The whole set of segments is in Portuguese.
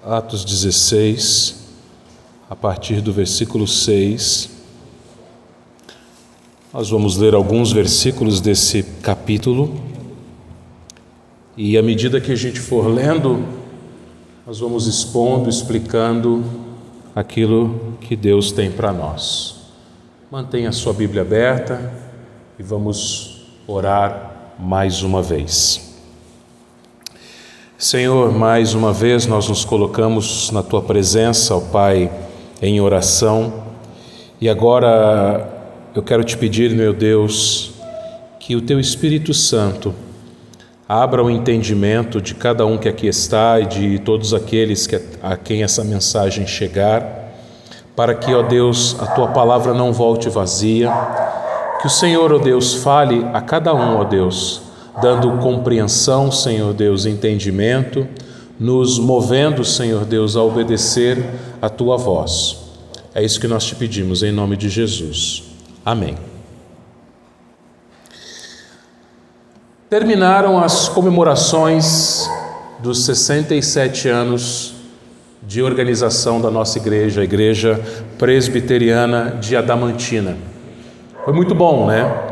Atos 16, a partir do versículo 6. Nós vamos ler alguns versículos desse capítulo e, à medida que a gente for lendo, nós vamos expondo, explicando aquilo que Deus tem para nós. Mantenha a sua Bíblia aberta e vamos orar mais uma vez. Senhor, mais uma vez nós nos colocamos na Tua presença, ó Pai, em oração. E agora eu quero te pedir, meu Deus, que o Teu Espírito Santo abra o entendimento de cada um que aqui está e de todos aqueles a quem essa mensagem chegar, para que, ó Deus, a Tua palavra não volte vazia. Que o Senhor, ó Deus, fale a cada um, ó Deus, dando compreensão, Senhor Deus, entendimento, nos movendo, Senhor Deus, a obedecer a Tua voz. É isso que nós te pedimos, em nome de Jesus. Amém. Terminaram as comemorações dos 67 anos de organização da nossa igreja, a Igreja Presbiteriana de Adamantina. Foi muito bom, né?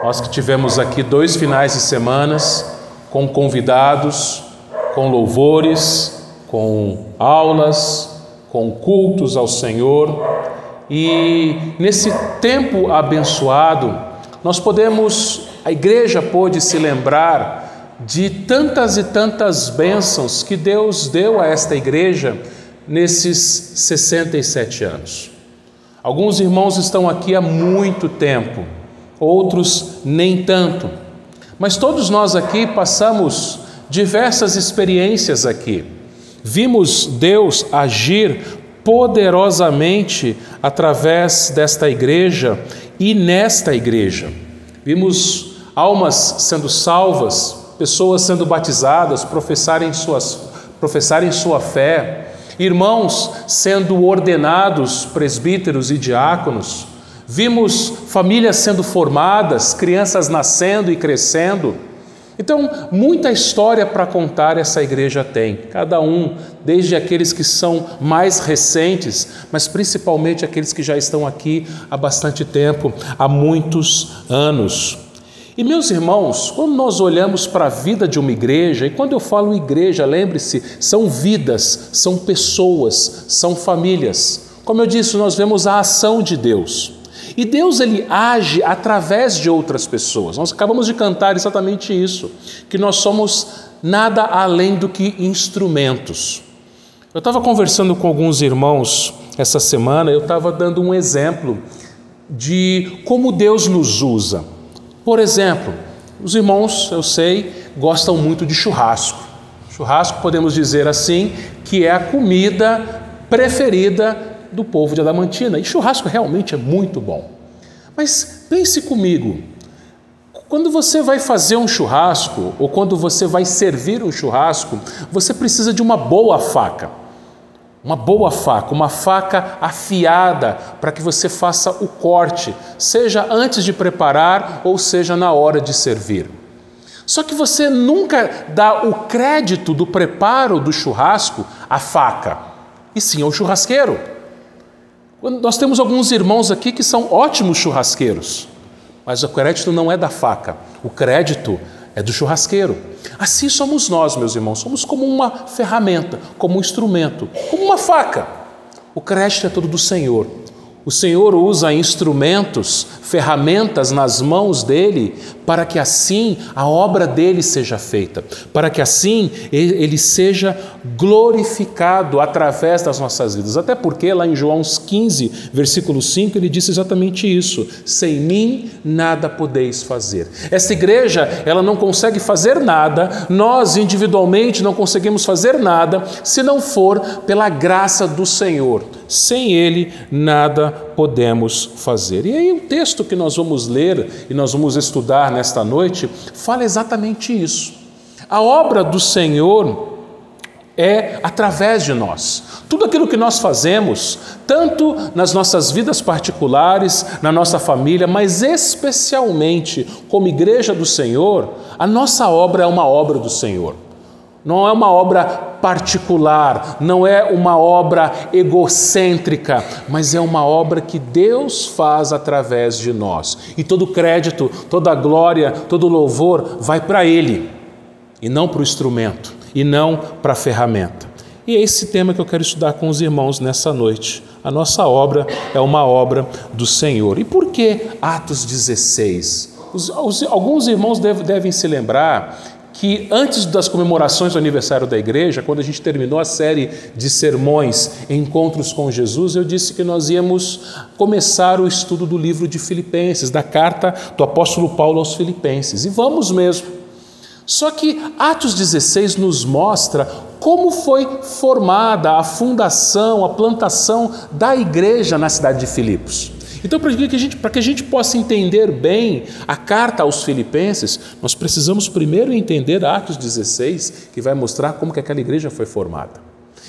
Nós que tivemos aqui 2 finais de semanas com convidados, com louvores, com aulas, com cultos ao Senhor. E nesse tempo abençoado, a igreja pôde se lembrar de tantas e tantas bênçãos que Deus deu a esta igreja nesses 67 anos. Alguns irmãos estão aqui há muito tempo, outros nem tanto, mas todos nós aqui passamos diversas experiências aqui. Vimos Deus agir poderosamente através desta igreja e nesta igreja. Vimos almas sendo salvas, pessoas sendo batizadas, professarem sua fé, irmãos sendo ordenados presbíteros e diáconos. Vimos famílias sendo formadas, crianças nascendo e crescendo. Então, muita história para contar essa igreja tem. Cada um, desde aqueles que são mais recentes, mas principalmente aqueles que já estão aqui há bastante tempo, há muitos anos. E, meus irmãos, quando nós olhamos para a vida de uma igreja, e quando eu falo igreja, lembre-se, são vidas, são pessoas, são famílias. Como eu disse, nós vemos a ação de Deus. E Deus, Ele age através de outras pessoas. Nós acabamos de cantar exatamente isso, que nós somos nada além do que instrumentos. Eu estava conversando com alguns irmãos essa semana, eu estava dando um exemplo de como Deus nos usa. Por exemplo, os irmãos, eu sei, gostam muito de churrasco. Churrasco, podemos dizer assim, que é a comida preferida do povo de Adamantina, e churrasco realmente é muito bom. Mas pense comigo, quando você vai fazer um churrasco, ou quando você vai servir um churrasco, você precisa de uma boa faca, uma faca afiada, para que você faça o corte, seja antes de preparar, ou seja na hora de servir. Só que você nunca dá o crédito do preparo do churrasco à faca, e sim ao churrasqueiro. Nós temos alguns irmãos aqui que são ótimos churrasqueiros, mas o crédito não é da faca, o crédito é do churrasqueiro. Assim somos nós, meus irmãos, somos como uma ferramenta, como um instrumento, como uma faca. O crédito é todo do Senhor. O Senhor usa instrumentos, ferramentas nas mãos dele, para que assim a obra dele seja feita, para que assim ele seja glorificado através das nossas vidas. Até porque lá em João 15, versículo 5, ele disse exatamente isso: sem mim nada podeis fazer. Essa igreja, ela não consegue fazer nada, nós individualmente não conseguimos fazer nada, se não for pela graça do Senhor. Sem Ele nada podemos fazer. E aí o texto que nós vamos ler e nós vamos estudar nesta noite fala exatamente isso. A obra do Senhor é através de nós. Tudo aquilo que nós fazemos, tanto nas nossas vidas particulares, na nossa família, mas especialmente como igreja do Senhor, a nossa obra é uma obra do Senhor. não é uma obra particular, não é uma obra egocêntrica, mas é uma obra que Deus faz através de nós. E todo crédito, toda glória, todo louvor vai para Ele, e não para o instrumento, e não para a ferramenta. E é esse tema que eu quero estudar com os irmãos nessa noite. A nossa obra é uma obra do Senhor. E por que Atos 16? Alguns irmãos devem se lembrar que antes das comemorações do aniversário da igreja, quando a gente terminou a série de sermões, Encontros com Jesus, eu disse que nós íamos começar o estudo do livro de Filipenses, da carta do apóstolo Paulo aos Filipenses. E vamos mesmo. Só que Atos 16 nos mostra como foi formada a fundação, a plantação da igreja na cidade de Filipos. Então, para que a gente possa entender bem a carta aos Filipenses, nós precisamos primeiro entender Atos 16, que vai mostrar como que aquela igreja foi formada.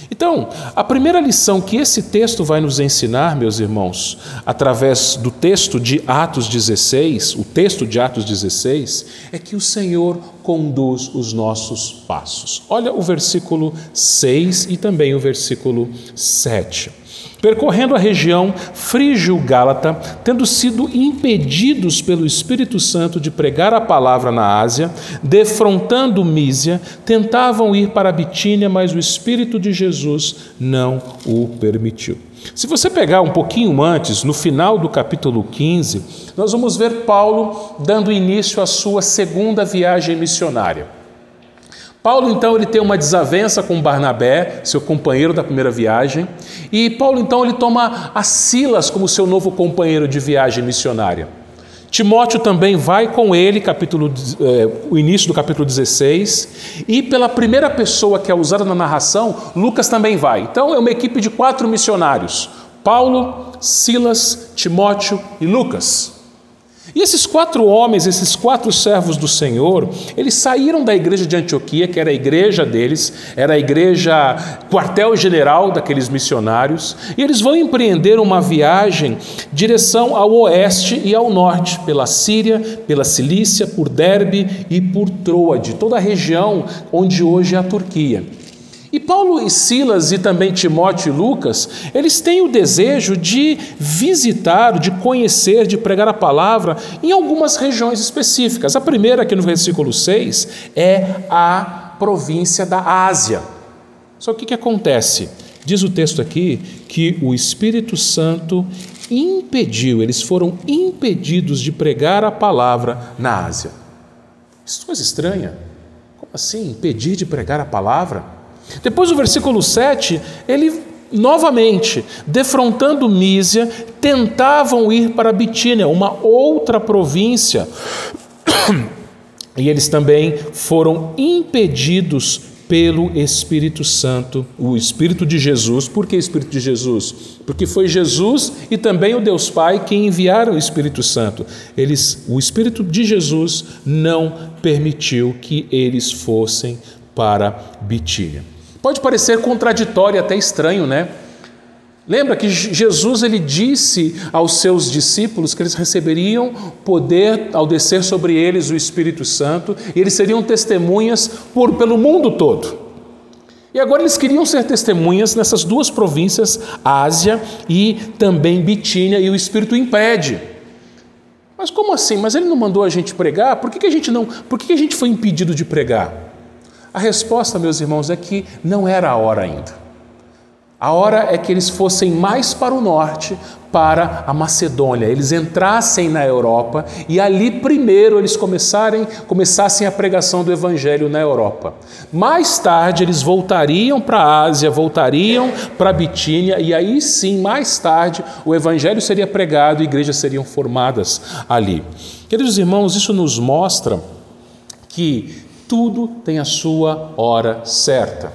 Então, a primeira lição que esse texto vai nos ensinar, meus irmãos, através do texto de Atos 16, o texto de Atos 16, é que o Senhor conduz os nossos passos. Olha o versículo 6 e também o versículo 7. Percorrendo a região frígio-gálata, tendo sido impedidos pelo Espírito Santo de pregar a palavra na Ásia, defrontando Mísia, tentavam ir para a Bitínia, mas o Espírito de Jesus não o permitiu. Se você pegar um pouquinho antes, no final do capítulo 15, nós vamos ver Paulo dando início à sua segunda viagem missionária. Paulo, então, ele tem uma desavença com Barnabé, seu companheiro da primeira viagem, e Paulo, então, ele toma a Silas como seu novo companheiro de viagem missionária. Timóteo também vai com ele, o início do capítulo 16, e pela primeira pessoa que é usada na narração, Lucas também vai. Então, é uma equipe de 4 missionários: Paulo, Silas, Timóteo e Lucas. E esses 4 homens, esses 4 servos do Senhor, eles saíram da igreja de Antioquia, que era a igreja deles, era a igreja quartel-general daqueles missionários, e eles vão empreender uma viagem em direção ao oeste e ao norte, pela Síria, pela Cilícia, por Derbe e por Troade, toda a região onde hoje é a Turquia. E Paulo e Silas e também Timóteo e Lucas, eles têm o desejo de visitar, de conhecer, de pregar a palavra em algumas regiões específicas. A primeira, aqui no versículo 6, é a província da Ásia. Só que o que acontece? Diz o texto aqui que o Espírito Santo impediu, eles foram impedidos de pregar a palavra na Ásia. Isso é coisa estranha. Como assim? Impedir de pregar a palavra? Depois do versículo 7, ele novamente, defrontando Mísia, tentavam ir para Bitínia, uma outra província, e eles também foram impedidos pelo Espírito Santo, o Espírito de Jesus. Por que Espírito de Jesus? Porque foi Jesus e também o Deus Pai quem enviaram o Espírito Santo. O Espírito de Jesus não permitiu que eles fossem para Bitínia. Pode parecer contraditório e até estranho, né? Lembra que Jesus ele disse aos seus discípulos que eles receberiam poder ao descer sobre eles o Espírito Santo e eles seriam testemunhas pelo mundo todo. E agora eles queriam ser testemunhas nessas 2 províncias, Ásia e também Bitínia, e o Espírito impede. Mas como assim? Mas ele não mandou a gente pregar? Por que a gente foi impedido de pregar? A resposta, meus irmãos, é que não era a hora ainda. A hora é que eles fossem mais para o norte, para a Macedônia. Eles entrassem na Europa e ali primeiro eles começassem a pregação do Evangelho na Europa. Mais tarde eles voltariam para a Ásia, voltariam para a Bitínia e aí sim, mais tarde, o Evangelho seria pregado e igrejas seriam formadas ali. Queridos irmãos, isso nos mostra que tudo tem a sua hora certa.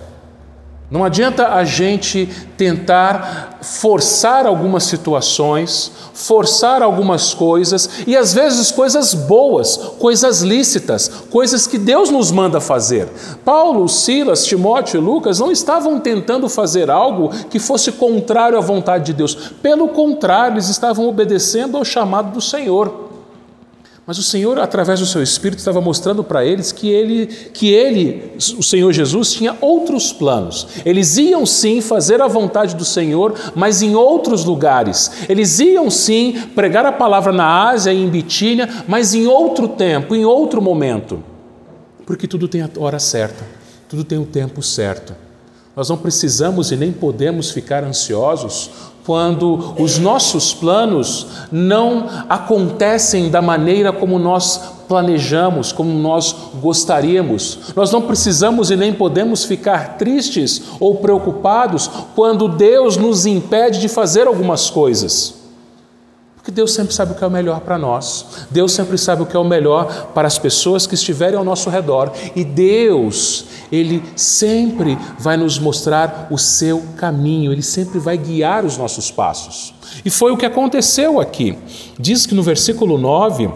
Não adianta a gente tentar forçar algumas situações, forçar algumas coisas, e às vezes coisas boas, coisas lícitas, coisas que Deus nos manda fazer. Paulo, Silas, Timóteo e Lucas não estavam tentando fazer algo que fosse contrário à vontade de Deus. Pelo contrário, eles estavam obedecendo ao chamado do Senhor. Mas o Senhor, através do seu Espírito, estava mostrando para eles que ele, o Senhor Jesus, tinha outros planos. Eles iam sim fazer a vontade do Senhor, mas em outros lugares. Eles iam sim pregar a palavra na Ásia e em Bitínia, mas em outro tempo, em outro momento. Porque tudo tem a hora certa, tudo tem o tempo certo. Nós não precisamos e nem podemos ficar ansiosos quando os nossos planos não acontecem da maneira como nós planejamos, como nós gostaríamos. Nós não precisamos e nem podemos ficar tristes ou preocupados quando Deus nos impede de fazer algumas coisas. Porque Deus sempre sabe o que é o melhor para nós. Deus sempre sabe o que é o melhor para as pessoas que estiverem ao nosso redor. E Deus, Ele sempre vai nos mostrar o seu caminho. Ele sempre vai guiar os nossos passos. E foi o que aconteceu aqui. Diz que no versículo 9,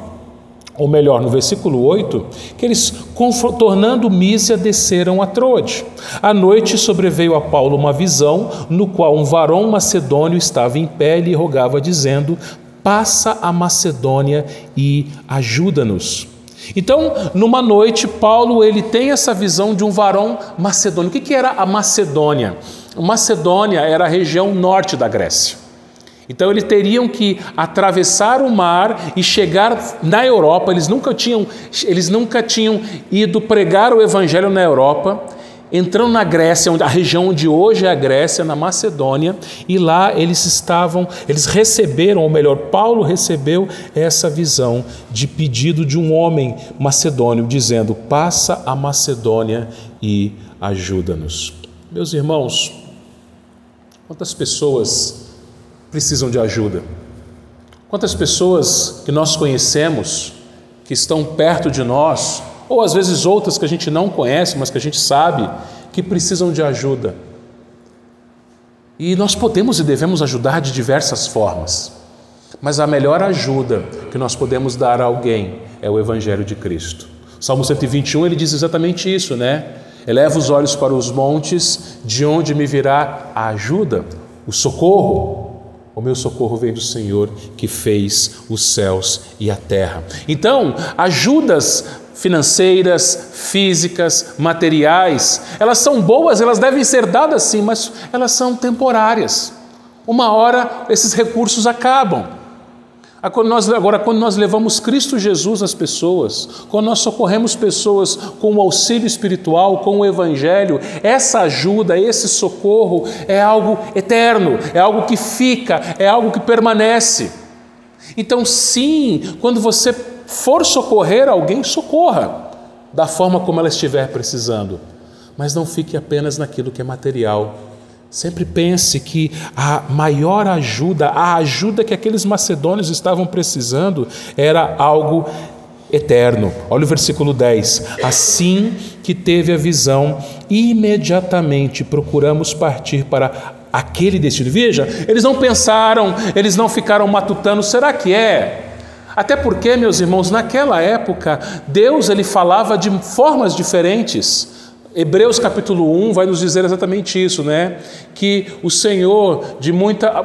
ou melhor, no versículo 8, que eles, tornando Mísia, desceram a Troade. À noite sobreveio a Paulo uma visão, no qual um varão macedônio estava em pé e lhe rogava, dizendo: passa a Macedônia e ajuda-nos. Então, numa noite, Paulo ele tem essa visão de um varão macedônio. O que era a Macedônia? A Macedônia era a região norte da Grécia. Então, eles teriam que atravessar o mar e chegar na Europa. Eles nunca tinham ido pregar o evangelho na Europa. Entrando na Grécia, a região onde hoje é a Grécia, na Macedônia, e lá eles receberam, ou melhor, Paulo recebeu essa visão de pedido de um homem macedônio, dizendo: passa a Macedônia e ajuda-nos. Meus irmãos, quantas pessoas precisam de ajuda? Quantas pessoas que nós conhecemos, que estão perto de nós, ou às vezes outras que a gente não conhece, mas que a gente sabe que precisam de ajuda. E nós podemos e devemos ajudar de diversas formas, mas a melhor ajuda que nós podemos dar a alguém é o Evangelho de Cristo. Salmo 121, ele diz exatamente isso, né? Eleva os olhos para os montes, de onde me virá a ajuda, o socorro. O meu socorro vem do Senhor que fez os céus e a terra. Então, ajudas financeiras, físicas, materiais, elas são boas, elas devem ser dadas sim, mas elas são temporárias. Uma hora esses recursos acabam. Agora, quando nós levamos Cristo Jesus às pessoas, quando nós socorremos pessoas com o auxílio espiritual, com o Evangelho, essa ajuda, esse socorro é algo eterno, é algo que fica, é algo que permanece. Então sim, quando você for socorrer alguém, socorra da forma como ela estiver precisando, mas não fique apenas naquilo que é material. Sempre pense que a maior ajuda, a ajuda que aqueles macedônios estavam precisando, era algo eterno. Olha o versículo 10. Assim que teve a visão, imediatamente procuramos partir para aquele destino. Veja, eles não pensaram, eles não ficaram matutando, será que é? Até porque, meus irmãos, naquela época, Deus ele falava de formas diferentes. Hebreus capítulo 1 vai nos dizer exatamente isso, né? Que o Senhor,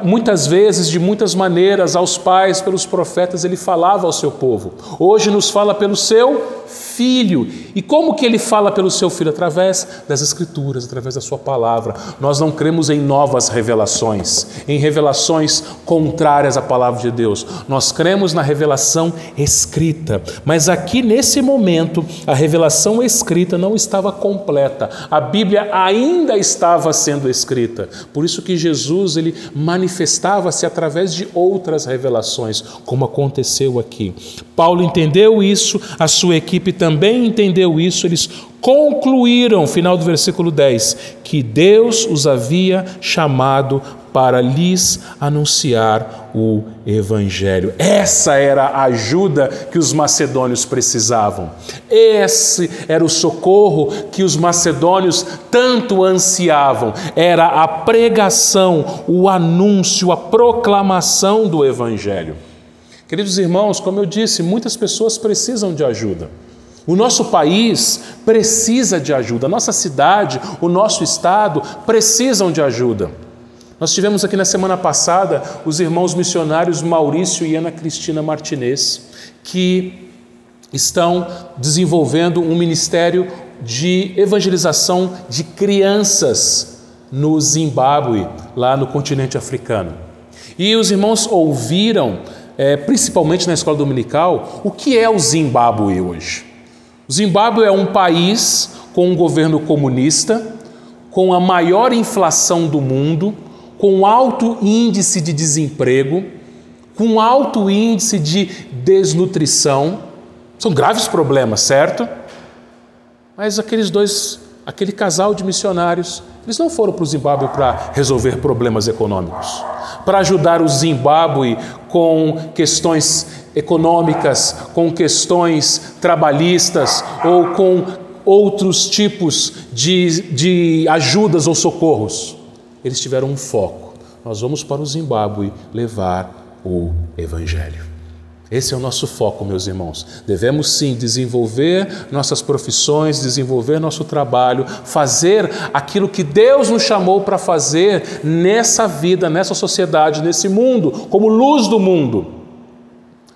muitas vezes, de muitas maneiras, aos pais, pelos profetas, ele falava ao seu povo. Hoje nos fala pelo seu Filho. E como que ele fala pelo seu Filho? Através das Escrituras, através da sua palavra. Nós não cremos em novas revelações, em revelações contrárias à palavra de Deus. Nós cremos na revelação escrita. Mas aqui, nesse momento, a revelação escrita não estava completa. A Bíblia ainda estava sendo escrita. Por isso que Jesus ele manifestava-se através de outras revelações, como aconteceu aqui. Paulo entendeu isso, a sua equipe também entendeu isso, eles concluíram, final do versículo 10, que Deus os havia chamado para lhes anunciar o Evangelho. Essa era a ajuda que os macedônios precisavam. Esse era o socorro que os macedônios tanto ansiavam. Era a pregação, o anúncio, a proclamação do Evangelho. Queridos irmãos, como eu disse, muitas pessoas precisam de ajuda. O nosso país precisa de ajuda. A nossa cidade, o nosso estado precisam de ajuda. Nós tivemos aqui na semana passada os irmãos missionários Maurício e Ana Cristina Martinez, que estão desenvolvendo um ministério de evangelização de crianças no Zimbábue, lá no continente africano. E os irmãos ouviram, principalmente na escola dominical, o que é o Zimbábue hoje. O Zimbábue é um país com um governo comunista, com a maior inflação do mundo, com alto índice de desemprego, com alto índice de desnutrição. São graves problemas, certo? Mas aquele casal de missionários, eles não foram para o Zimbábue para resolver problemas econômicos, para ajudar o Zimbábue com questões econômicas, com questões trabalhistas ou com outros tipos de ajudas ou socorros. Eles tiveram um foco. Nós vamos para o Zimbábue levar o Evangelho. Esse é o nosso foco, meus irmãos. Devemos sim desenvolver nossas profissões, desenvolver nosso trabalho, fazer aquilo que Deus nos chamou para fazer nessa vida, nessa sociedade, nesse mundo, como luz do mundo.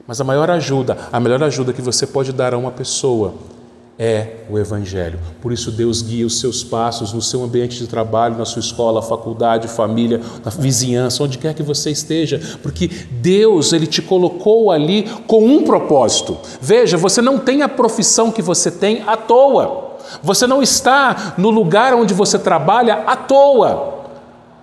Mas a melhor ajuda que você pode dar a uma pessoa é o Evangelho. Por isso Deus guia os seus passos no seu ambiente de trabalho, na sua escola, faculdade, família, na vizinhança, onde quer que você esteja, porque Deus, Ele te colocou ali com um propósito. Veja, você não tem a profissão que você tem à toa. Você não está no lugar onde você trabalha à toa.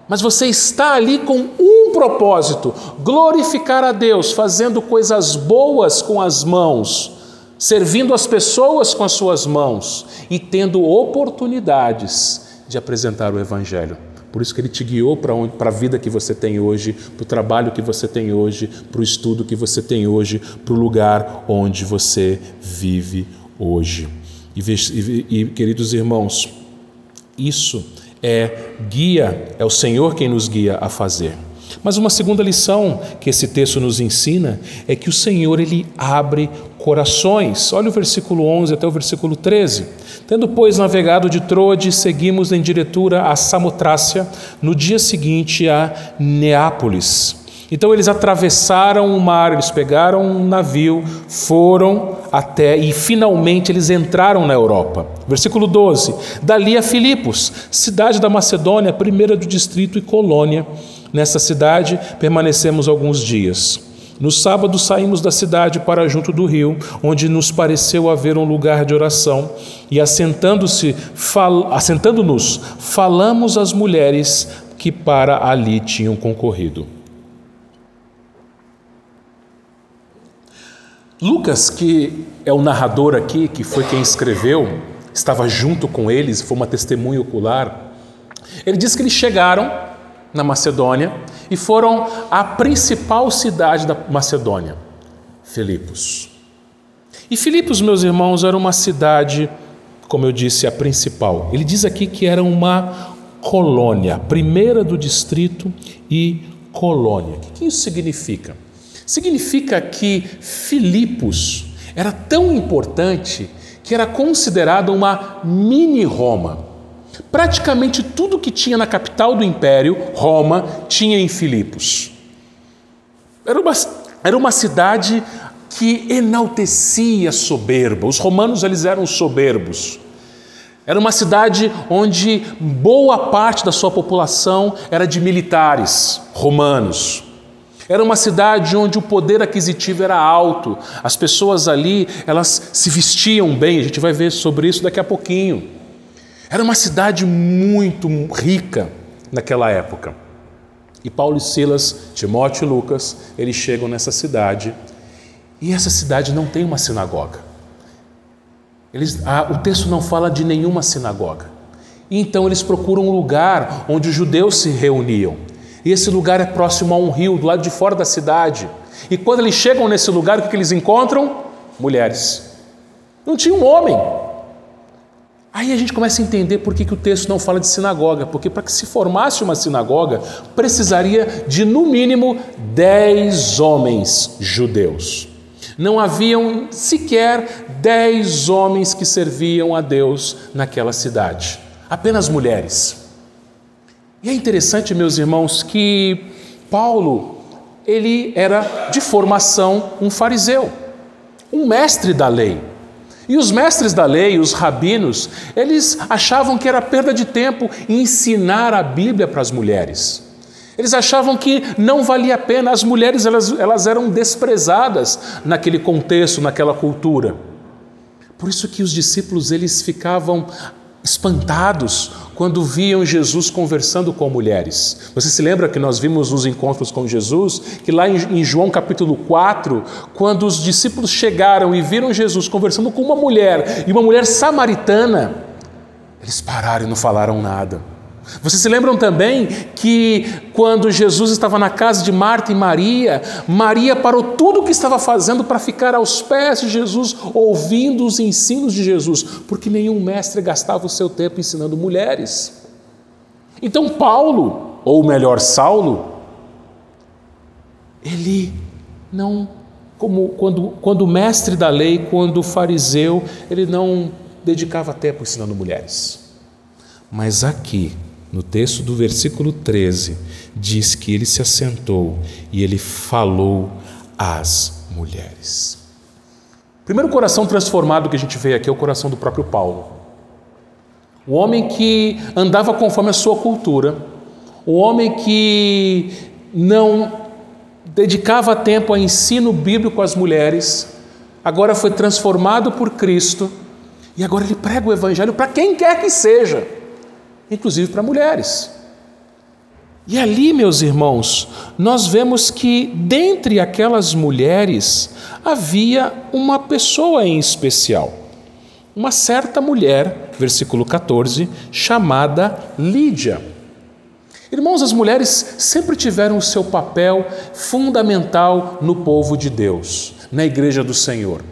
Mas você está ali com um propósito: glorificar a Deus, fazendo coisas boas com as mãos, servindo as pessoas com as suas mãos e tendo oportunidades de apresentar o Evangelho. Por isso que Ele te guiou para a vida que você tem hoje, para o trabalho que você tem hoje, para o estudo que você tem hoje, para o lugar onde você vive hoje. E queridos irmãos, isso é o Senhor quem nos guia a fazer. Mas uma segunda lição que esse texto nos ensina é que o Senhor, Ele abre corações. Olha o versículo 11 até o versículo 13. Tendo, pois, navegado de Troade, seguimos em diretura a Samotrácia, no dia seguinte a Neápolis. Então eles atravessaram o mar, eles pegaram um navio, foram até e finalmente eles entraram na Europa. Versículo 12. Dali a Filipos, cidade da Macedônia, primeira do distrito e colônia. Nessa cidade permanecemos alguns dias. No sábado saímos da cidade para junto do rio, onde nos pareceu haver um lugar de oração, e assentando-nos, falamos às mulheres que para ali tinham concorrido. Lucas, que é o narrador aqui, que foi quem escreveu, estava junto com eles, foi uma testemunha ocular. Ele diz que eles chegaram na Macedônia e foram à principal cidade da Macedônia, Filipos. E Filipos, meus irmãos, era uma cidade, como eu disse, a principal. Ele diz aqui que era uma colônia, primeira do distrito e colônia. O que isso significa? Significa que Filipos era tão importante que era considerada uma mini-Roma. Praticamente tudo que tinha na capital do império, Roma, tinha em Filipos. Era uma cidade que enaltecia a soberba. Os romanos, eles eram soberbos. Era uma cidade onde boa parte da sua população era de militares romanos. Era uma cidade onde o poder aquisitivo era alto. As pessoas ali, elas se vestiam bem. A gente vai ver sobre isso daqui a pouquinho. Era uma cidade muito rica naquela época. E Paulo e Silas, Timóteo e Lucas, eles chegam nessa cidade. E essa cidade não tem uma sinagoga. O texto não fala de nenhuma sinagoga. E então eles procuram um lugar onde os judeus se reuniam. E esse lugar é próximo a um rio, do lado de fora da cidade. E quando eles chegam nesse lugar, o que eles encontram? Mulheres. Não tinha um homem. Aí a gente começa a entender por que o texto não fala de sinagoga. Porque para que se formasse uma sinagoga, precisaria de no mínimo 10 homens judeus. Não haviam sequer 10 homens que serviam a Deus naquela cidade. Apenas mulheres. E é interessante, meus irmãos, que Paulo, ele era de formação um fariseu, um mestre da lei. E os mestres da lei, os rabinos, eles achavam que era perda de tempo ensinar a Bíblia para as mulheres. Eles achavam que não valia a pena, as mulheres elas eram desprezadas naquele contexto, naquela cultura. Por isso que os discípulos eles ficavam espantados quando viam Jesus conversando com mulheres. Você se lembra que nós vimos nos encontros com Jesus, que lá em João capítulo 4, quando os discípulos chegaram e viram Jesus conversando com uma mulher, e uma mulher samaritana, eles pararam e não falaram nada. Vocês se lembram também que quando Jesus estava na casa de Marta e Maria, Maria parou tudo o que estava fazendo para ficar aos pés de Jesus, ouvindo os ensinos de Jesus, porque nenhum mestre gastava o seu tempo ensinando mulheres. Então Paulo, ou melhor Saulo, ele não, quando mestre da lei, quando fariseu, ele não dedicava tempo ensinando mulheres. Mas aqui, no texto do versículo 13, diz que ele se assentou e ele falou às mulheres. O primeiro coração transformado que a gente vê aqui é o coração do próprio Paulo. O homem que andava conforme a sua cultura, o homem que não dedicava tempo a ensino bíblico às mulheres, agora foi transformado por Cristo e agora ele prega o evangelho para quem quer que seja, inclusive para mulheres. E ali, meus irmãos, nós vemos que dentre aquelas mulheres havia uma pessoa em especial, uma certa mulher, versículo 14, chamada Lídia. Irmãos, as mulheres sempre tiveram o seu papel fundamental no povo de Deus, na igreja do Senhor.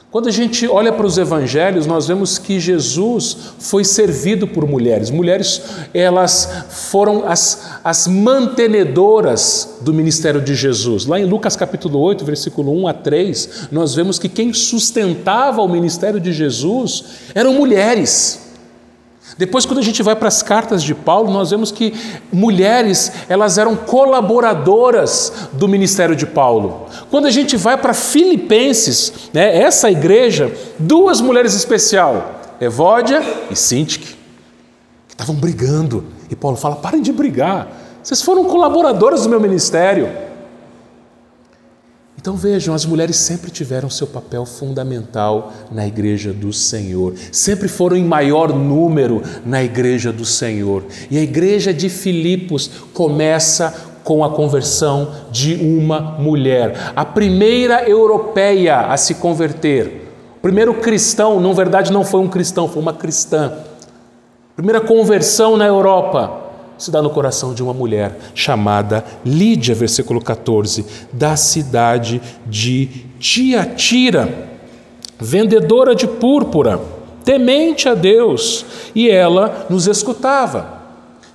Quando a gente olha para os evangelhos, nós vemos que Jesus foi servido por mulheres. Mulheres, elas foram as mantenedoras do ministério de Jesus. Lá em Lucas capítulo 8, versículo 1 a 3, nós vemos que quem sustentava o ministério de Jesus eram mulheres. Depois, quando a gente vai para as cartas de Paulo, nós vemos que mulheres, elas eram colaboradoras do ministério de Paulo. Quando a gente vai para Filipenses, essa igreja, duas mulheres especiais, Evódia e Sintique, que estavam brigando. E Paulo fala, parem de brigar, vocês foram colaboradoras do meu ministério. Então vejam, as mulheres sempre tiveram seu papel fundamental na igreja do Senhor, sempre foram em maior número na igreja do Senhor. E a igreja de Filipos começa com a conversão de uma mulher, a primeira europeia a se converter. O primeiro cristão, na verdade não foi um cristão, foi uma cristã. A primeira conversão na Europa se dá no coração de uma mulher chamada Lídia, versículo 14, da cidade de Tiatira, vendedora de púrpura, temente a Deus, e ela nos escutava.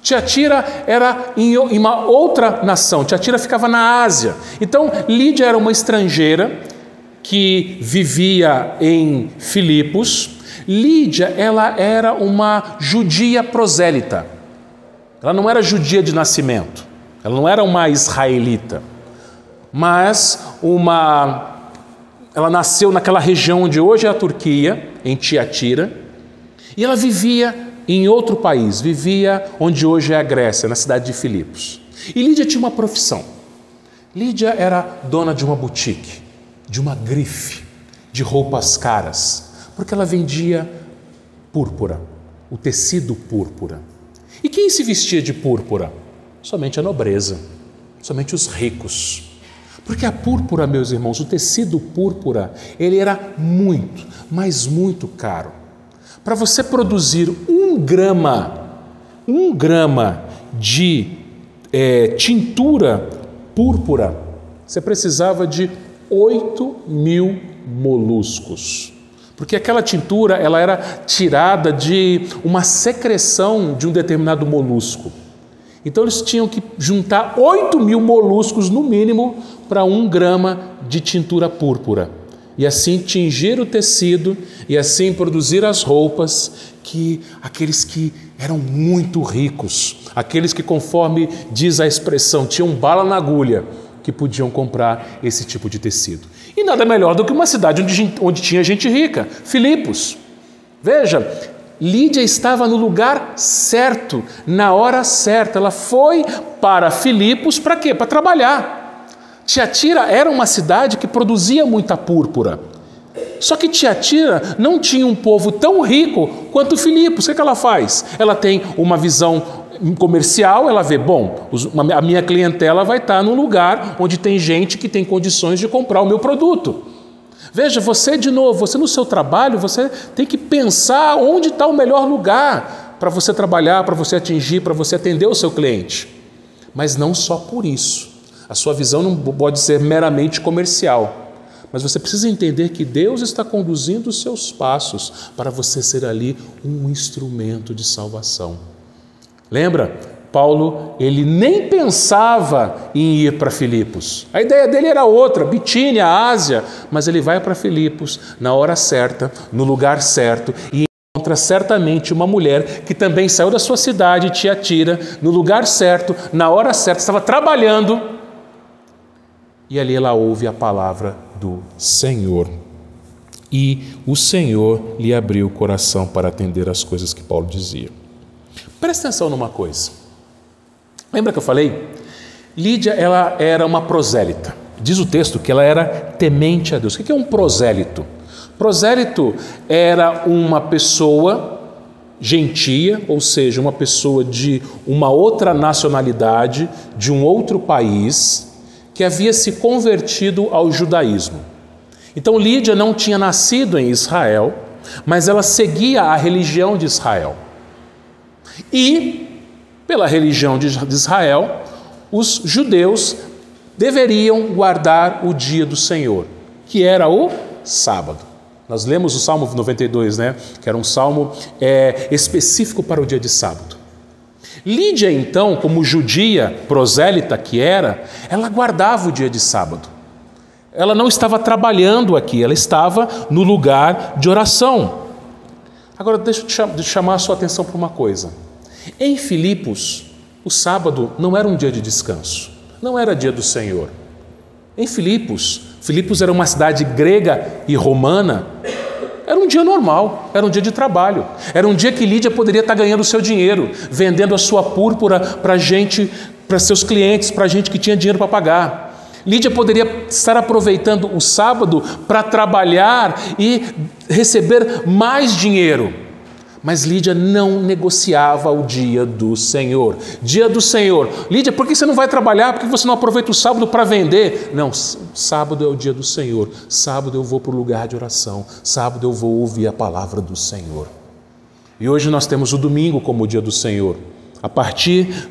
Tiatira era em uma outra nação, Tiatira ficava na Ásia. Então Lídia era uma estrangeira que vivia em Filipos. Lídia, ela era uma judia prosélita. Ela não era judia de nascimento, ela não era uma israelita, mas ela nasceu naquela região onde hoje é a Turquia, em Tiatira, e ela vivia em outro país, vivia onde hoje é a Grécia, na cidade de Filipos. E Lídia tinha uma profissão. Lídia era dona de uma boutique, de uma grife, de roupas caras, porque ela vendia púrpura, o tecido púrpura. E quem se vestia de púrpura? Somente a nobreza, somente os ricos. Porque a púrpura, meus irmãos, o tecido púrpura, ele era muito, mas muito caro. Para você produzir um grama de tintura púrpura, você precisava de 8.000 moluscos. Porque aquela tintura ela era tirada de uma secreção de um determinado molusco. Então eles tinham que juntar 8.000 moluscos no mínimo para 1 grama de tintura púrpura. E assim tingir o tecido e assim produzir as roupas que aqueles que eram muito ricos, aqueles que, conforme diz a expressão, tinham bala na agulha, que podiam comprar esse tipo de tecido. E nada melhor do que uma cidade onde tinha gente rica, Filipos. Veja, Lídia estava no lugar certo, na hora certa. Ela foi para Filipos para quê? Para trabalhar. Tiatira era uma cidade que produzia muita púrpura. Só que Tiatira não tinha um povo tão rico quanto Filipos. O que ela faz? Ela tem uma visão comercial, ela vê, bom, a minha clientela vai estar num lugar onde tem gente que tem condições de comprar o meu produto. Veja, você de novo, você no seu trabalho, você tem que pensar onde está o melhor lugar para você trabalhar, para você atingir, para você atender o seu cliente. Mas não só por isso. A sua visão não pode ser meramente comercial. Mas você precisa entender que Deus está conduzindo os seus passos para você ser ali um instrumento de salvação. Lembra? Paulo, ele nem pensava em ir para Filipos. A ideia dele era outra, Bitínia, Ásia, mas ele vai para Filipos na hora certa, no lugar certo, e encontra certamente uma mulher que também saiu da sua cidade, Tiatira, no lugar certo, na hora certa, estava trabalhando, e ali ela ouve a palavra do Senhor. E o Senhor lhe abriu o coração para atender as coisas que Paulo dizia. Presta atenção numa coisa. Lembra que eu falei? Lídia, ela era uma prosélita. Diz o texto que ela era temente a Deus. O que é um prosélito? Prosélito era uma pessoa gentia, ou seja, uma pessoa de uma outra nacionalidade, de um outro país, que havia se convertido ao judaísmo. Então Lídia não tinha nascido em Israel, mas ela seguia a religião de Israel. E, pela religião de Israel, os judeus deveriam guardar o dia do Senhor, que era o sábado. Nós lemos o Salmo 92, né? Que era um salmo específico para o dia de sábado. Lídia, então, como judia prosélita que era, ela guardava o dia de sábado. Ela não estava trabalhando aqui, ela estava no lugar de oração. Agora, deixa eu chamar a sua atenção para uma coisa. Em Filipos, o sábado não era um dia de descanso, não era dia do Senhor. Em Filipos era uma cidade grega e romana, era um dia normal, era um dia de trabalho, era um dia que Lídia poderia estar ganhando o seu dinheiro, vendendo a sua púrpura para gente, para seus clientes, para gente que tinha dinheiro para pagar. Lídia poderia estar aproveitando o sábado para trabalhar e receber mais dinheiro. Mas Lídia não negociava o dia do Senhor. Dia do Senhor. Lídia, por que você não vai trabalhar? Por que você não aproveita o sábado para vender? Não, sábado é o dia do Senhor. Sábado eu vou para o lugar de oração. Sábado eu vou ouvir a palavra do Senhor. E hoje nós temos o domingo como o dia do Senhor. A partir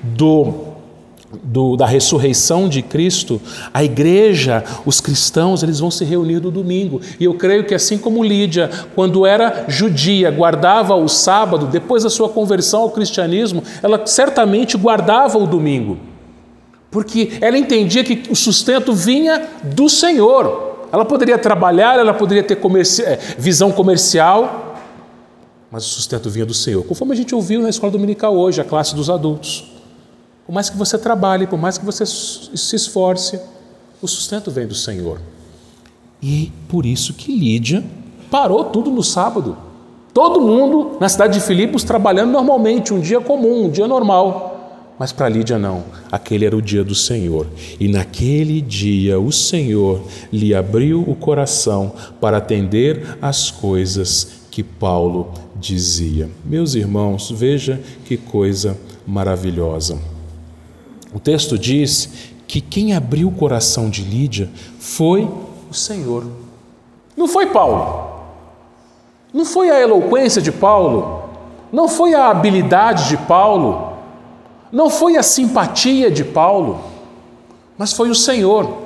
da ressurreição de Cristo, a igreja, os cristãos, eles vão se reunir no domingo. E eu creio que assim como Lídia, quando era judia, guardava o sábado, depois da sua conversão ao cristianismo, ela certamente guardava o domingo. Porque ela entendia que o sustento vinha do Senhor. Ela poderia trabalhar, ela poderia ter visão comercial, mas o sustento vinha do Senhor. Conforme a gente ouviu na escola dominical hoje, a classe dos adultos. Por mais que você trabalhe, por mais que você se esforce, o sustento vem do Senhor. E por isso que Lídia parou tudo no sábado. Todo mundo na cidade de Filipos trabalhando normalmente, um dia comum, um dia normal. Mas para Lídia não, aquele era o dia do Senhor. E naquele dia o Senhor lhe abriu o coração para atender às coisas que Paulo dizia. Meus irmãos, veja que coisa maravilhosa. O texto diz que quem abriu o coração de Lídia foi o Senhor. Não foi Paulo. Não foi a eloquência de Paulo. Não foi a habilidade de Paulo. Não foi a simpatia de Paulo. Mas foi o Senhor.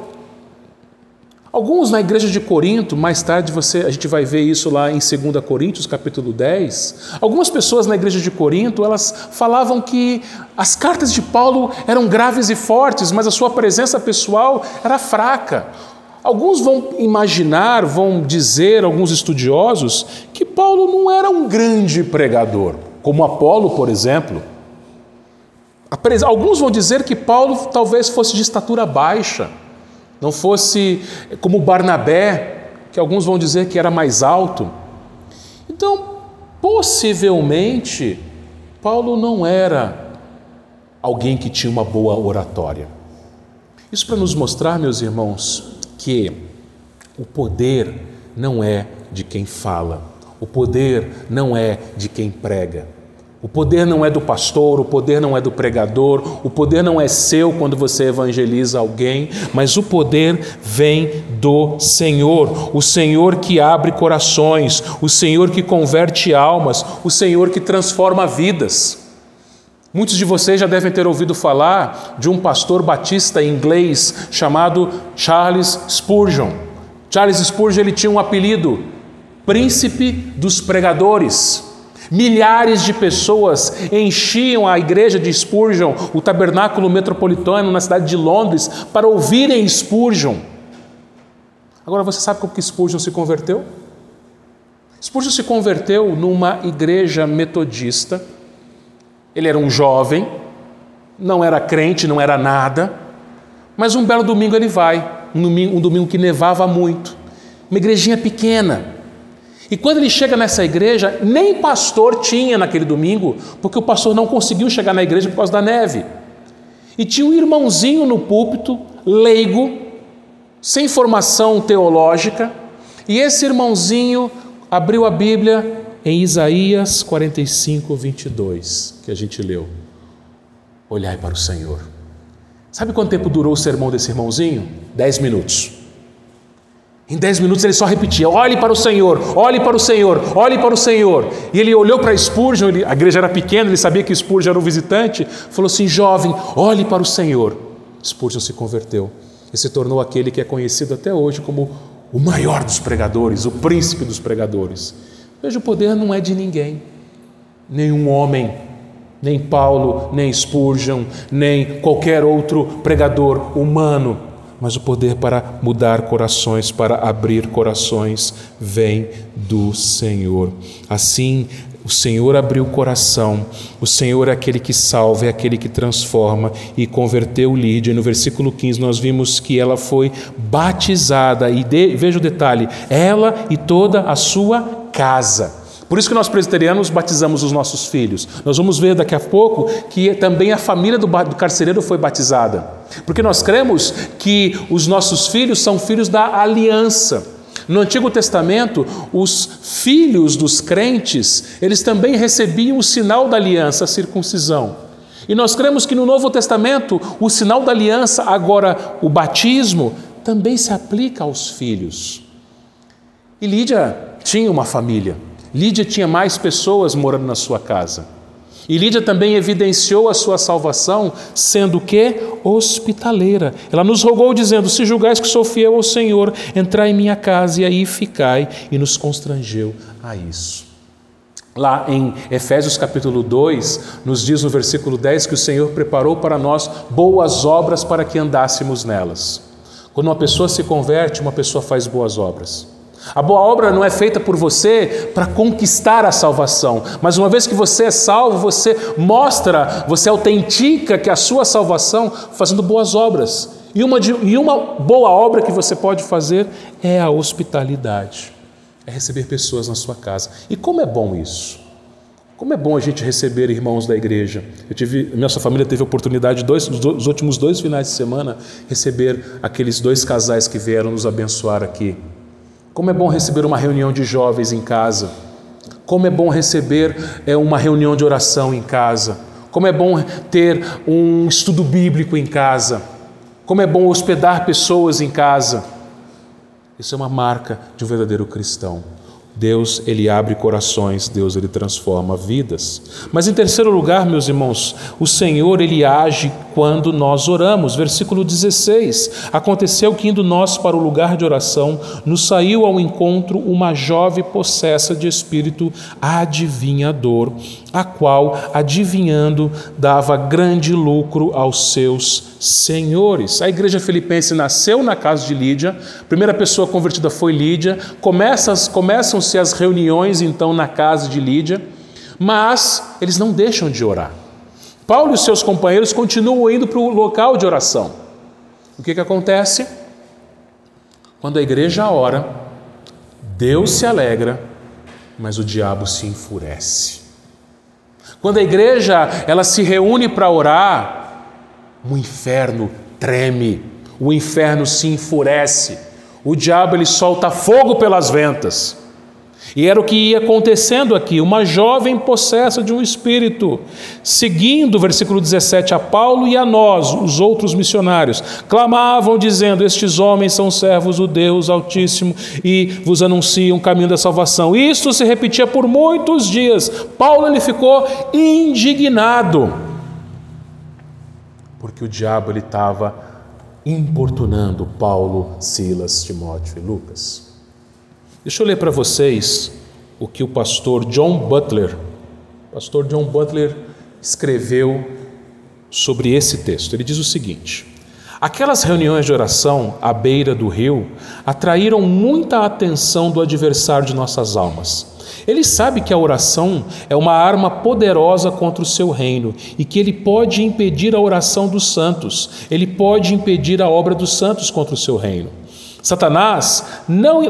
Alguns na igreja de Corinto, mais tarde a gente vai ver isso lá em 2 Coríntios, capítulo 10. Algumas pessoas na igreja de Corinto, elas falavam que as cartas de Paulo eram graves e fortes, mas a sua presença pessoal era fraca. Alguns vão imaginar, vão dizer, alguns estudiosos, que Paulo não era um grande pregador, como Apolo, por exemplo. Alguns vão dizer que Paulo talvez fosse de estatura baixa. não fosse como Barnabé, que alguns vão dizer que era mais alto. Então, possivelmente, Paulo não era alguém que tinha uma boa oratória. Isso para nos mostrar, meus irmãos, que o poder não é de quem fala, o poder não é de quem prega. O poder não é do pastor, o poder não é do pregador, o poder não é seu quando você evangeliza alguém, mas o poder vem do Senhor, o Senhor que abre corações, o Senhor que converte almas, o Senhor que transforma vidas. Muitos de vocês já devem ter ouvido falar de um pastor batista inglês chamado Charles Spurgeon. Charles Spurgeon, ele tinha um apelido, Príncipe dos Pregadores. Milhares de pessoas enchiam a igreja de Spurgeon, o tabernáculo metropolitano na cidade de Londres, para ouvirem Spurgeon. Agora você sabe como que Spurgeon se converteu? Spurgeon se converteu numa igreja metodista. Ele era um jovem, não era crente, não era nada, mas um belo domingo ele vai, um domingo que nevava muito, uma igrejinha pequena. E quando ele chega nessa igreja, nem pastor tinha naquele domingo, porque o pastor não conseguiu chegar na igreja por causa da neve. E tinha um irmãozinho no púlpito, leigo, sem formação teológica, e esse irmãozinho abriu a Bíblia em Isaías 45, 22, que a gente leu. Olhai para o Senhor. Sabe quanto tempo durou o sermão desse irmãozinho? 10 minutos. Em 10 minutos ele só repetia, olhe para o Senhor, olhe para o Senhor, olhe para o Senhor. E ele olhou para Spurgeon, a igreja era pequena, ele sabia que Spurgeon era um visitante, falou assim, jovem, olhe para o Senhor. Spurgeon se converteu e se tornou aquele que é conhecido até hoje como o maior dos pregadores, o príncipe dos pregadores. Veja, o poder não é de ninguém, nenhum homem, nem Paulo, nem Spurgeon, nem qualquer outro pregador humano, mas o poder para mudar corações, para abrir corações, vem do Senhor. Assim, o Senhor abriu o coração, o Senhor é aquele que salva, é aquele que transforma, e converteu Lídia. E no versículo 15 nós vimos que ela foi batizada, e veja o detalhe, ela e toda a sua casa. Por isso que nós presbiterianos batizamos os nossos filhos. Nós vamos ver daqui a pouco que também a família do carcereiro foi batizada. Porque nós cremos que os nossos filhos são filhos da aliança. No Antigo Testamento, os filhos dos crentes, eles também recebiam o sinal da aliança, a circuncisão. E nós cremos que no Novo Testamento, o sinal da aliança, agora o batismo, também se aplica aos filhos. E Lídia tinha uma família. Lídia tinha mais pessoas morando na sua casa. E Lídia também evidenciou a sua salvação, sendo que hospitaleira. Ela nos rogou dizendo, se julgais que sou fiel ao Senhor, entrai em minha casa e aí ficai, e nos constrangeu a isso. Lá em Efésios capítulo 2, nos diz no versículo 10 que o Senhor preparou para nós boas obras para que andássemos nelas. Quando uma pessoa se converte, uma pessoa faz boas obras. A boa obra não é feita por você para conquistar a salvação, mas uma vez que você é salvo, você mostra, você autentica que a sua salvação fazendo boas obras. E uma boa obra que você pode fazer é a hospitalidade, é receber pessoas na sua casa. E como é bom isso? Como é bom a gente receber irmãos da igreja. Nossa família teve a oportunidade, nos últimos 2 finais de semana, receber aqueles 2 casais que vieram nos abençoar aqui. Como é bom receber uma reunião de jovens em casa. Como é bom receber uma reunião de oração em casa. Como é bom ter um estudo bíblico em casa. Como é bom hospedar pessoas em casa. Isso é uma marca de um verdadeiro cristão. Deus, Ele abre corações, Deus, Ele transforma vidas. Mas em terceiro lugar, meus irmãos, o Senhor, Ele age quando nós oramos. Versículo 16, aconteceu que indo nós para o lugar de oração, nos saiu ao encontro uma jovem possessa de espírito adivinhador, a qual, adivinhando, dava grande lucro aos seus senhores. A igreja filipense nasceu na casa de Lídia, a primeira pessoa convertida foi Lídia, começam-se as reuniões então na casa de Lídia, mas eles não deixam de orar. Paulo e seus companheiros continuam indo para o local de oração. O que acontece? Quando a igreja ora, Deus se alegra, mas o diabo se enfurece. Quando a igreja ela se reúne para orar, o inferno treme, o inferno se enfurece, o diabo ele solta fogo pelas ventas. E era o que ia acontecendo aqui, uma jovem possessa de um espírito, seguindo, versículo 17, a Paulo e a nós, os outros missionários, clamavam dizendo: estes homens são servos do Deus Altíssimo e vos anunciam o caminho da salvação. Isto se repetia por muitos dias. Paulo ele ficou indignado, porque o diabo ele estava importunando Paulo, Silas, Timóteo e Lucas. Deixa eu ler para vocês o que o pastor John Butler escreveu sobre esse texto. Ele diz o seguinte: aquelas reuniões de oração à beira do rio atraíram muita atenção do adversário de nossas almas. Ele sabe que a oração é uma arma poderosa contra o seu reino e que ele pode impedir a oração dos santos, ele pode impedir a obra dos santos contra o seu reino. Satanás não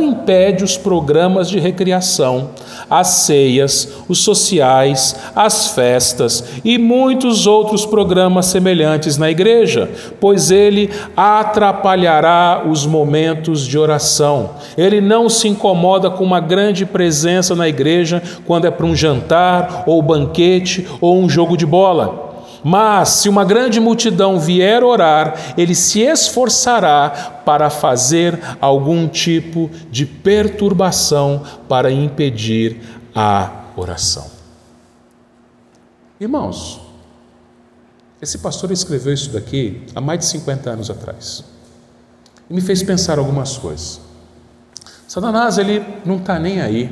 impede os programas de recreação, as ceias, os sociais, as festas e muitos outros programas semelhantes na igreja, pois ele atrapalhará os momentos de oração. Ele não se incomoda com uma grande presença na igreja quando é para um jantar, ou banquete, ou um jogo de bola. Mas, se uma grande multidão vier orar, ele se esforçará para fazer algum tipo de perturbação para impedir a oração. Irmãos, esse pastor escreveu isso daqui há mais de 50 anos atrás e me fez pensar algumas coisas. Satanás, ele não está nem aí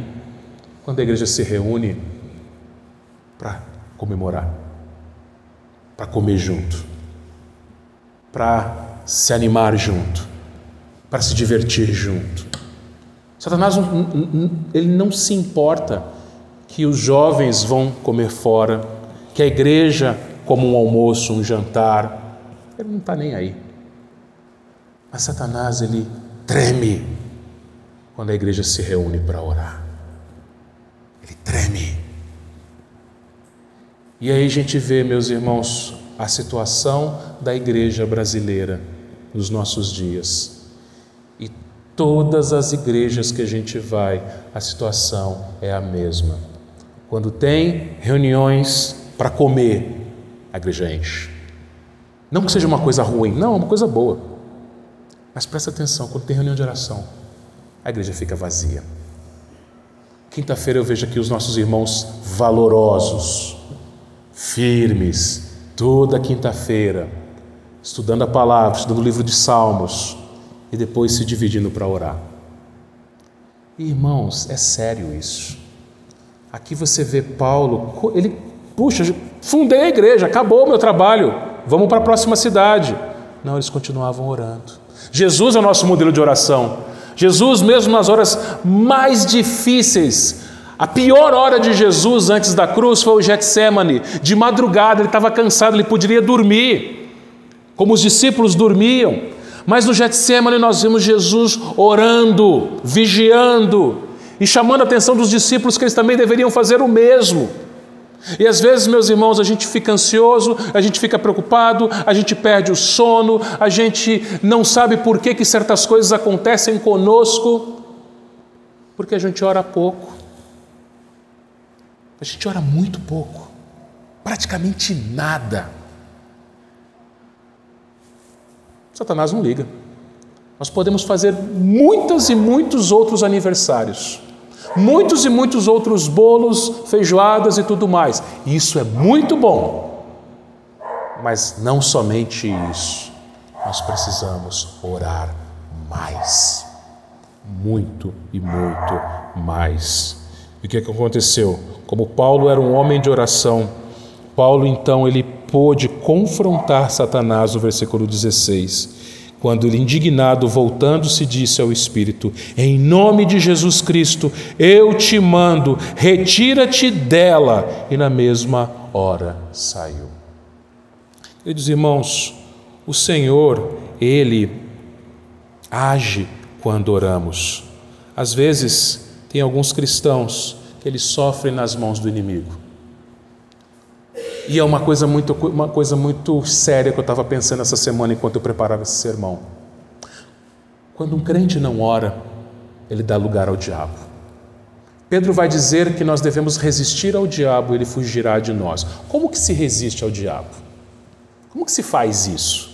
quando a igreja se reúne para comemorar, para comer junto, para se animar junto, para se divertir junto. Satanás ele não se importa que os jovens vão comer fora, que a igreja como um almoço, um jantar, ele não está nem aí. Mas Satanás ele treme quando a igreja se reúne para orar. Ele treme. E aí a gente vê, meus irmãos, a situação da igreja brasileira nos nossos dias. E todas as igrejas que a gente vai, a situação é a mesma. Quando tem reuniões para comer, a igreja enche. Não que seja uma coisa ruim, não, é uma coisa boa. Mas presta atenção, quando tem reunião de oração, a igreja fica vazia. Quinta-feira eu vejo aqui os nossos irmãos valorosos, firmes, toda quinta-feira, estudando a palavra, estudando o livro de Salmos e depois se dividindo para orar. Irmãos, é sério isso. Aqui você vê Paulo, ele, puxa, fundei a igreja, acabou o meu trabalho, vamos para a próxima cidade. Não, eles continuavam orando. Jesus é o nosso modelo de oração. Jesus, mesmo nas horas mais difíceis, a pior hora de Jesus antes da cruz foi o Getsemane. De madrugada, ele estava cansado, ele poderia dormir, como os discípulos dormiam. Mas no Getsemane nós vimos Jesus orando, vigiando e chamando a atenção dos discípulos que eles também deveriam fazer o mesmo. E às vezes, meus irmãos, a gente fica ansioso, a gente fica preocupado, a gente perde o sono, a gente não sabe por que certas coisas acontecem conosco, porque a gente ora pouco. A gente ora muito pouco, praticamente nada. Satanás não liga. Nós podemos fazer muitos e muitos outros aniversários, muitos e muitos outros bolos, feijoadas e tudo mais. Isso é muito bom, mas não somente isso. Nós precisamos orar mais, muito e muito mais. E o que aconteceu? Como Paulo era um homem de oração, Paulo então ele pôde confrontar Satanás no versículo 16, quando ele, indignado, voltando-se, disse ao Espírito: em nome de Jesus Cristo, eu te mando, retira-te dela. E na mesma hora saiu. Queridos irmãos, o Senhor, Ele age quando oramos. Às vezes, tem alguns cristãos que eles sofrem nas mãos do inimigo. E é uma coisa muito séria que eu estava pensando essa semana enquanto eu preparava esse sermão. Quando um crente não ora, ele dá lugar ao diabo. Pedro vai dizer que nós devemos resistir ao diabo e ele fugirá de nós. Como que se resiste ao diabo? Como que se faz isso?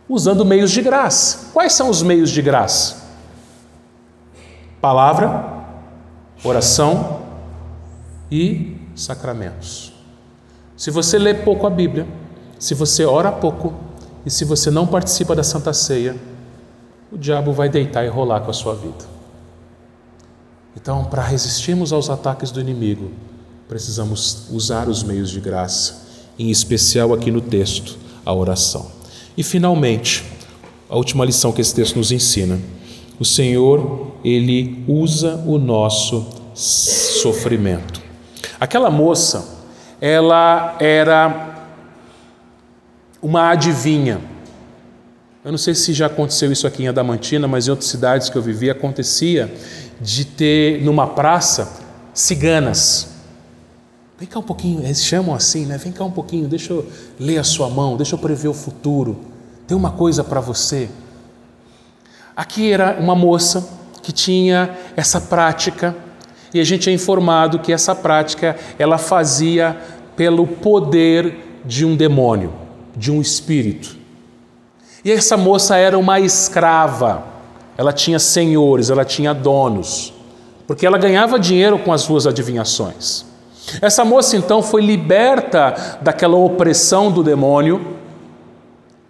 Usando meios de graça. Quais são os meios de graça? Palavra, oração e sacramentos. Se você lê pouco a Bíblia, se você ora pouco e se você não participa da Santa Ceia, o diabo vai deitar e rolar com a sua vida. Então, para resistirmos aos ataques do inimigo, precisamos usar os meios de graça, em especial aqui no texto, a oração. E finalmente, a última lição que esse texto nos ensina: o Senhor, Ele usa o nosso sofrimento. Aquela moça, ela era uma adivinha. Eu não sei se já aconteceu isso aqui em Adamantina, mas em outras cidades que eu vivi acontecia de ter numa praça ciganas. Vem cá um pouquinho, eles chamam assim, né? Vem cá um pouquinho, deixa eu ler a sua mão, deixa eu prever o futuro. Tem uma coisa para você. Aqui era uma moça que tinha essa prática e a gente é informado que essa prática ela fazia pelo poder de um demônio, de um espírito. E essa moça era uma escrava, ela tinha senhores, ela tinha donos, porque ela ganhava dinheiro com as suas adivinhações. Essa moça então foi liberta daquela opressão do demônio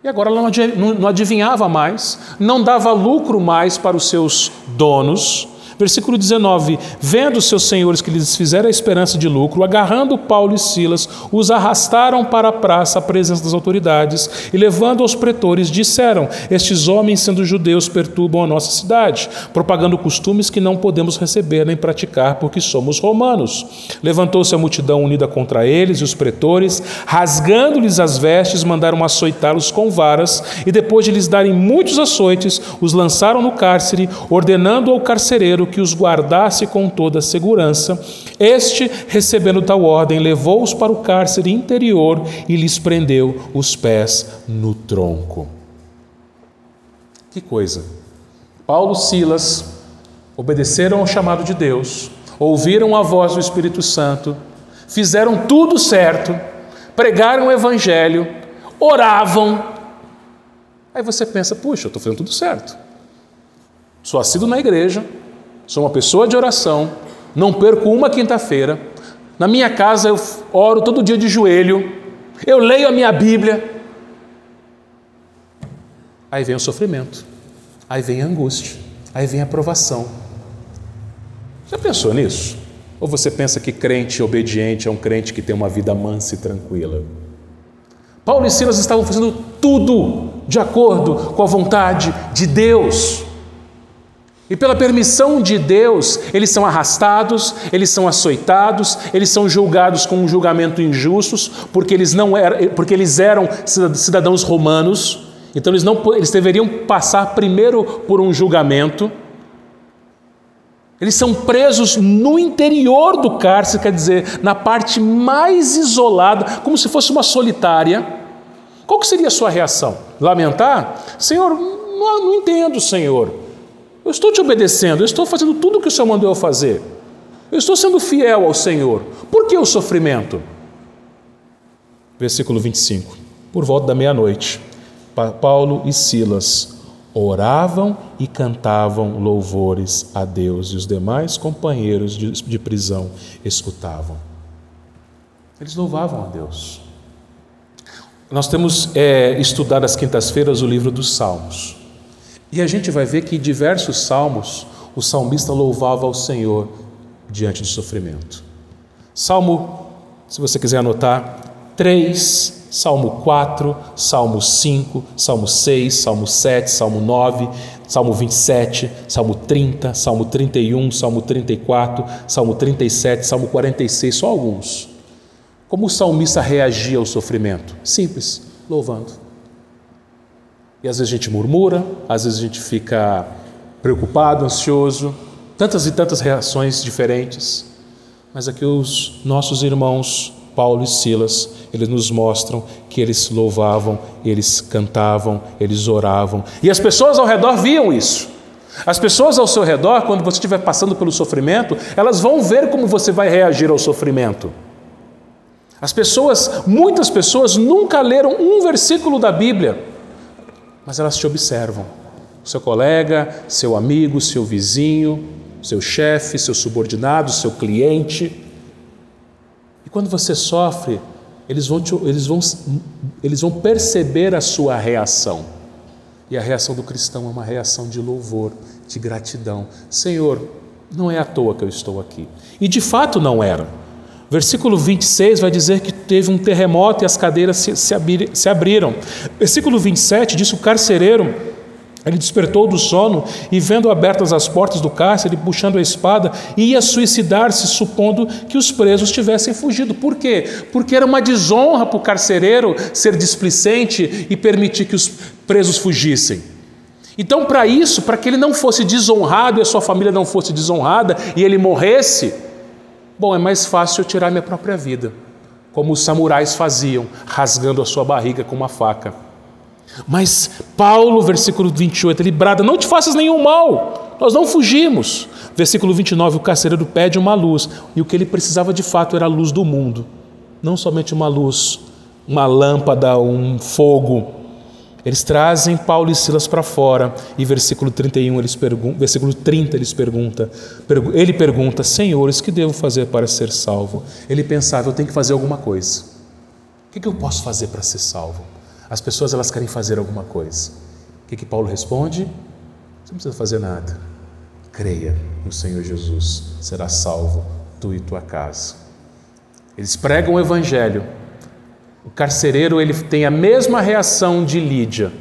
e agora ela não adivinhava mais, não dava lucro mais para os seus donos. Versículo 19: vendo os seus senhores que lhes fizeram a esperança de lucro, agarrando Paulo e Silas, os arrastaram para a praça à presença das autoridades e, levando aos pretores, disseram: estes homens, sendo judeus, perturbam a nossa cidade, propagando costumes que não podemos receber nem praticar, porque somos romanos. Levantou-se a multidão unida contra eles, e os pretores, rasgando-lhes as vestes, mandaram açoitá-los com varas, e depois de lhes darem muitos açoites, os lançaram no cárcere, ordenando ao carcereiro que os guardasse com toda a segurança. Este, recebendo tal ordem, levou-os para o cárcere interior e lhes prendeu os pés no tronco. Que coisa! Paulo e Silas obedeceram ao chamado de Deus, ouviram a voz do Espírito Santo, fizeram tudo certo, pregaram o Evangelho, oravam. Aí você pensa: puxa, eu estou fazendo tudo certo. Sou assíduo na igreja, sou uma pessoa de oração, não perco uma quinta-feira, na minha casa eu oro todo dia de joelho, eu leio a minha Bíblia. Aí vem o sofrimento, aí vem a angústia, aí vem a provação. Já pensou nisso? Ou você pensa que crente obediente é um crente que tem uma vida mansa e tranquila? Paulo e Silas estavam fazendo tudo de acordo com a vontade de Deus. E pela permissão de Deus, eles são arrastados, eles são açoitados, eles são julgados com um julgamento injusto, porque eles eram cidadãos romanos, então eles deveriam passar primeiro por um julgamento. Eles são presos no interior do cárcere, quer dizer, na parte mais isolada, como se fosse uma solitária. Qual que seria a sua reação? Lamentar? Senhor, não entendo, Senhor. Eu estou te obedecendo, eu estou fazendo tudo o que o Senhor mandou eu fazer. Eu estou sendo fiel ao Senhor. Por que o sofrimento? Versículo 25. Por volta da meia-noite, Paulo e Silas oravam e cantavam louvores a Deus, e os demais companheiros de prisão escutavam. Eles louvavam a Deus. Nós temos estudado às quintas-feiras o livro dos Salmos. E a gente vai ver que em diversos salmos o salmista louvava ao Senhor diante do sofrimento. Salmo, se você quiser anotar, 3, Salmo 4, Salmo 5, Salmo 6, Salmo 7, Salmo 9, Salmo 27, Salmo 30, Salmo 31, Salmo 34, Salmo 37, Salmo 46, só alguns. Como o salmista reagia ao sofrimento? Simples, louvando. E às vezes a gente murmura, às vezes a gente fica preocupado, ansioso, tantas e tantas reações diferentes. Mas aqui os nossos irmãos Paulo e Silas, eles nos mostram que eles louvavam, eles cantavam, eles oravam. E as pessoas ao redor viam isso. As pessoas ao seu redor, quando você estiver passando pelo sofrimento, elas vão ver como você vai reagir ao sofrimento. Muitas pessoas nunca leram um versículo da Bíblia, mas elas te observam. Seu colega, seu amigo, seu vizinho, seu chefe, seu subordinado, seu cliente. E quando você sofre, eles vão perceber a sua reação. E a reação do cristão é uma reação de louvor, de gratidão. Senhor, não é à toa que eu estou aqui. E de fato não era. Versículo 26 vai dizer que teve um terremoto e as cadeiras se abriram. Versículo 27 diz que o carcereiro, ele despertou do sono e, vendo abertas as portas do cárcere, puxando a espada, ia suicidar-se, supondo que os presos tivessem fugido. Por quê? Porque era uma desonra para o carcereiro ser displicente e permitir que os presos fugissem. Então, para que ele não fosse desonrado e a sua família não fosse desonrada e ele morresse, é mais fácil eu tirar minha própria vida, como os samurais faziam, rasgando a sua barriga com uma faca. Mas Paulo, versículo 28, ele brada: não te faças nenhum mal, nós não fugimos. Versículo 29, o carcereiro pede uma luz, e o que ele precisava de fato era a luz do mundo, não somente uma luz, uma lâmpada, um fogo. Eles trazem Paulo e Silas para fora, e versículo 31, versículo 30 ele pergunta: Senhores, que devo fazer para ser salvo? Ele pensava: eu tenho que fazer alguma coisa. O que eu posso fazer para ser salvo? As pessoas, elas querem fazer alguma coisa. O que Paulo responde? Você não precisa fazer nada. Creia no Senhor Jesus, será salvo tu e tua casa. Eles pregam o evangelho. O carcereiro, ele tem a mesma reação de Lídia.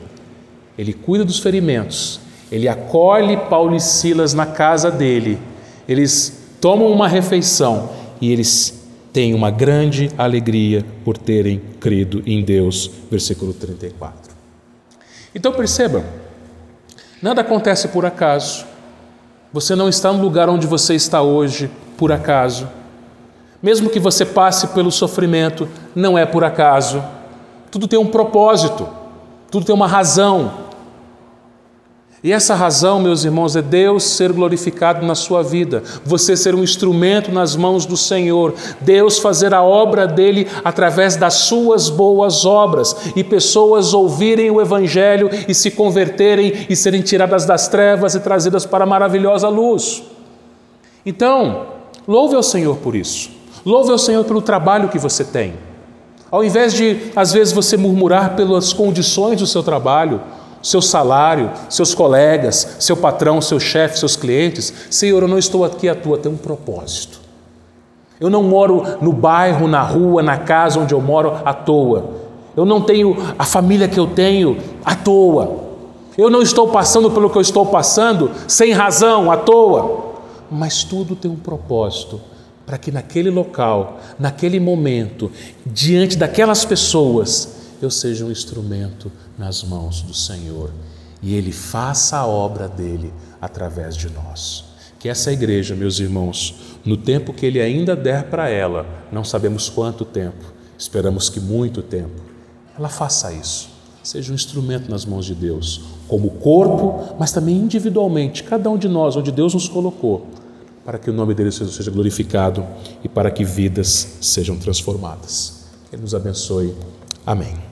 Ele cuida dos ferimentos. Ele acolhe Paulo e Silas na casa dele. Eles tomam uma refeição e eles têm uma grande alegria por terem crido em Deus. Versículo 34. Então percebam, nada acontece por acaso. Você não está no lugar onde você está hoje por acaso. Mesmo que você passe pelo sofrimento, não é por acaso. Tudo tem um propósito, tudo tem uma razão. E essa razão, meus irmãos, é Deus ser glorificado na sua vida, você ser um instrumento nas mãos do Senhor, Deus fazer a obra dele através das suas boas obras e pessoas ouvirem o Evangelho e se converterem e serem tiradas das trevas e trazidas para a maravilhosa luz. Então, louve ao Senhor por isso. Louve ao Senhor pelo trabalho que você tem. Ao invés de, às vezes, você murmurar pelas condições do seu trabalho, seu salário, seus colegas, seu patrão, seu chefe, seus clientes, Senhor, eu não estou aqui à toa, tem um propósito. Eu não moro no bairro, na rua, na casa onde eu moro à toa. Eu não tenho a família que eu tenho à toa. Eu não estou passando pelo que eu estou passando sem razão, à toa. Mas tudo tem um propósito, para que naquele local, naquele momento, diante daquelas pessoas, eu seja um instrumento nas mãos do Senhor e Ele faça a obra dele através de nós. Que essa igreja, meus irmãos, no tempo que Ele ainda der para ela, não sabemos quanto tempo, esperamos que muito tempo, ela faça isso, seja um instrumento nas mãos de Deus, como corpo, mas também individualmente, cada um de nós, onde Deus nos colocou, para que o nome dele seja glorificado e para que vidas sejam transformadas. Que Ele nos abençoe. Amém.